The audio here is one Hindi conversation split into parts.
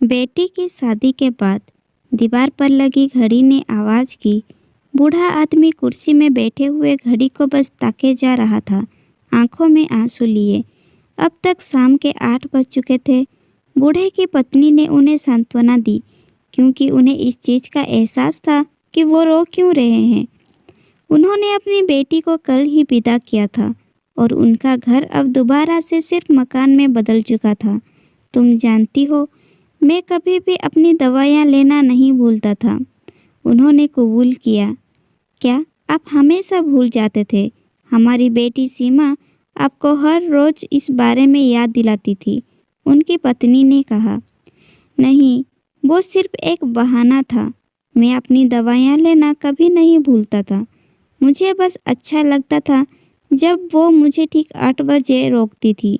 बेटी की शादी के बाद दीवार पर लगी घड़ी ने आवाज़ की। बूढ़ा आदमी कुर्सी में बैठे हुए घड़ी को बस ताके जा रहा था, आंखों में आंसू लिए। अब तक शाम के 8 बज चुके थे। बूढ़े की पत्नी ने उन्हें सांत्वना दी, क्योंकि उन्हें इस चीज़ का एहसास था कि वो रो क्यों रहे हैं। उन्होंने अपनी बेटी को कल ही विदा किया था और उनका घर अब दोबारा से सिर्फ मकान में बदल चुका था। तुम जानती हो, मैं कभी भी अपनी दवाइयाँ लेना नहीं भूलता था, उन्होंने कबूल किया। क्या आप हमेशा भूल जाते थे? हमारी बेटी सीमा आपको हर रोज़ इस बारे में याद दिलाती थी, उनकी पत्नी ने कहा। नहीं, वो सिर्फ एक बहाना था। मैं अपनी दवाइयाँ लेना कभी नहीं भूलता था। मुझे बस अच्छा लगता था जब वो मुझे ठीक 8 बजे रोकती थी।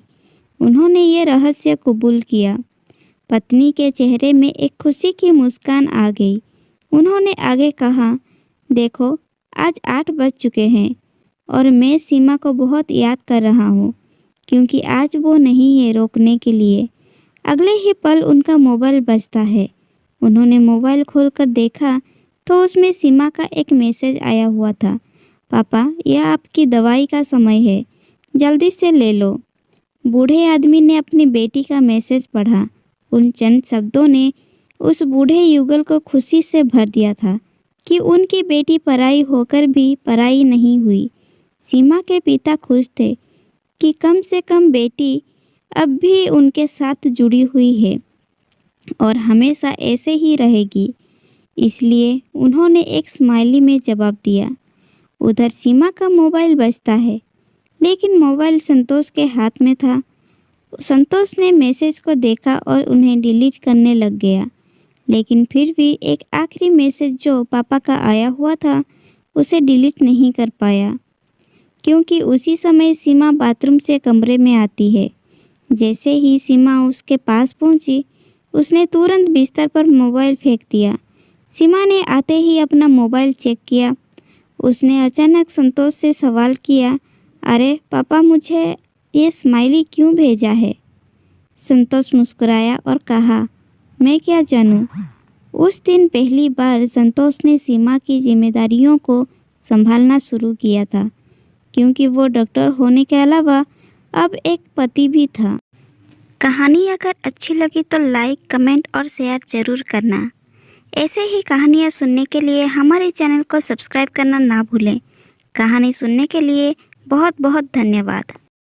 उन्होंने ये रहस्य कबूल किया। पत्नी के चेहरे में एक खुशी की मुस्कान आ गई। उन्होंने आगे कहा, देखो, आज 8 बज चुके हैं और मैं सीमा को बहुत याद कर रहा हूँ, क्योंकि आज वो नहीं है रोकने के लिए। अगले ही पल उनका मोबाइल बजता है। उन्होंने मोबाइल खोलकर देखा तो उसमें सीमा का एक मैसेज आया हुआ था। पापा, यह आपकी दवाई का समय है, जल्दी से ले लो। बूढ़े आदमी ने अपनी बेटी का मैसेज पढ़ा। उन चंद शब्दों ने उस बूढ़े युगल को खुशी से भर दिया था कि उनकी बेटी पराई होकर भी पराई नहीं हुई। सीमा के पिता खुश थे कि कम से कम बेटी अब भी उनके साथ जुड़ी हुई है और हमेशा ऐसे ही रहेगी। इसलिए उन्होंने एक स्माइली में जवाब दिया। उधर सीमा का मोबाइल बजता है, लेकिन मोबाइल संतोष के हाथ में था। संतोष ने मैसेज को देखा और उन्हें डिलीट करने लग गया, लेकिन फिर भी एक आखिरी मैसेज जो पापा का आया हुआ था उसे डिलीट नहीं कर पाया, क्योंकि उसी समय सीमा बाथरूम से कमरे में आती है। जैसे ही सीमा उसके पास पहुंची, उसने तुरंत बिस्तर पर मोबाइल फेंक दिया। सीमा ने आते ही अपना मोबाइल चेक किया। उसने अचानक संतोष से सवाल किया, अरे पापा, मुझे ये स्माइली क्यों भेजा है? संतोष मुस्कुराया और कहा, मैं क्या जानूं। उस दिन पहली बार संतोष ने सीमा की जिम्मेदारियों को संभालना शुरू किया था, क्योंकि वो डॉक्टर होने के अलावा अब एक पति भी था। कहानी अगर अच्छी लगी तो लाइक, कमेंट और शेयर ज़रूर करना। ऐसे ही कहानियाँ सुनने के लिए हमारे चैनल को सब्सक्राइब करना ना भूलें। कहानी सुनने के लिए बहुत बहुत धन्यवाद।